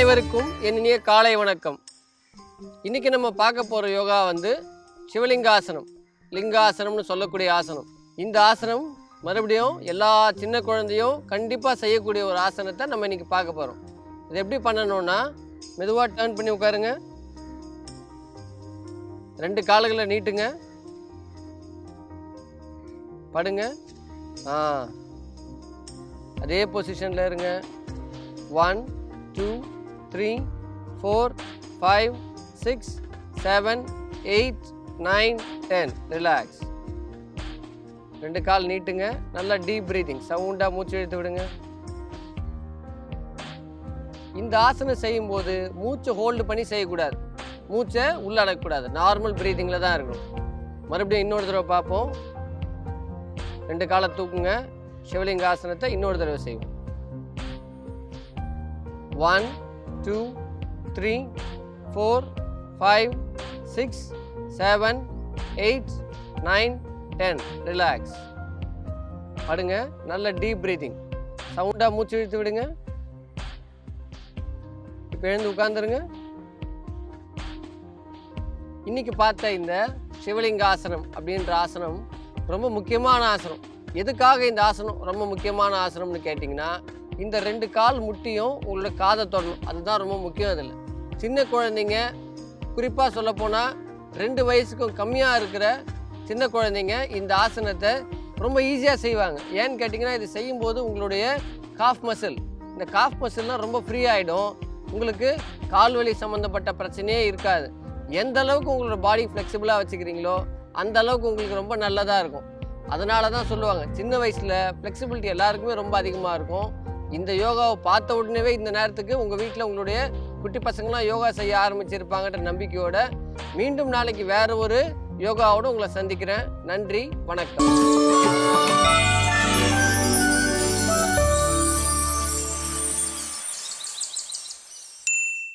அனைவருக்கும் என் இனிய காலை வணக்கம். இன்னைக்கு நம்ம பார்க்க போகிற யோகா சிவலிங்காசனம், லிங்காசனம்னு சொல்லக்கூடிய ஆசனம். இந்த ஆசனம் மறுபடியும் எல்லா சின்ன குழந்தையும் கண்டிப்பாக செய்யக்கூடிய ஒரு ஆசனத்தை நம்ம இன்னைக்கு பார்க்க போகிறோம். இது எப்படி பண்ணணும்னா, மெதுவாக டர்ன் பண்ணி உட்காருங்க, 2 கால்களை நீட்டுங்க, படுங்க. அதே பொசிஷனில் இருங்க. 1 2 3 4 5 6 7 8 9 10. ரிலாக்ஸ். 2 கால் நீட்டுங்க. நல்லா டீப் பிரீதிங், சவுண்டாக மூச்சு இழுத்து விடுங்க. இந்த ஆசனம் செய்யும்போது மூச்சை ஹோல்டு பண்ணி செய்யக்கூடாது, மூச்சை உள்ளடக்கக்கூடாது, நார்மல் பிரீதிங்கில் தான் இருக்கணும். மறுபடியும் இன்னொரு தடவை பார்ப்போம். 2 காலை தூக்குங்க. சிவலிங்க ஆசனத்தை இன்னொரு தடவை செய்வோம். 1 2 3 4 5 6 7 8 9 10. ரிலாக்ஸ். படுங்க. நல்ல டீப் பிரீதிங், சவுண்டாக மூச்சு இழுத்து விடுங்க. இப்போ எழுந்து உட்காந்துருங்க. இன்னைக்கு பார்த்த இந்த சிவலிங்க ஆசனம் அப்படின்ற ஆசனம் ரொம்ப முக்கியமான ஆசனம். எதுக்காக இந்த ஆசனம் ரொம்ப முக்கியமான ஆசனம்னு கேட்டிங்கன்னா, இந்த 2 கால் முட்டியும் உங்களோட காதை தொடணும், அதுதான் ரொம்ப முக்கியம். அதில் சின்ன குழந்தைங்க, குறிப்பாக சொல்லப்போனால் 2 வயசுக்கும் கம்மியாக இருக்கிற சின்ன குழந்தைங்க இந்த ஆசனத்தை ரொம்ப ஈஸியாக செய்வாங்க. ஏன்னு கேட்டிங்கன்னா, இது செய்யும்போது உங்களுடைய காஃப் மசில், இந்த காஃப் மசில்லாம் ரொம்ப ஃப்ரீ ஆகிடும். உங்களுக்கு கால்வலி சம்மந்தப்பட்ட பிரச்சனையே இருக்காது. எந்த அளவுக்கு உங்களோட பாடி ஃப்ளெக்சிபிளாக வச்சுக்கிறீங்களோ அந்த அளவுக்கு உங்களுக்கு ரொம்ப நல்லதாக இருக்கும். அதனால தான் சொல்லுவாங்க, சின்ன வயசில் ஃப்ளெக்சிபிலிட்டி எல்லாருக்குமே ரொம்ப அதிகமாக இருக்கும். இந்த யோகாவை பார்த்த உடனே இந்த நேரத்துக்கு உங்கள் வீட்டில் உங்களுடைய குட்டி பசங்களாம் யோகா செய்ய ஆரம்பிச்சிருப்பாங்கன்ற நம்பிக்கையோட மீண்டும் நாளைக்கு வேறு ஒரு யோகாவோடு உங்களை சந்திக்கிறேன். நன்றி, வணக்கம்.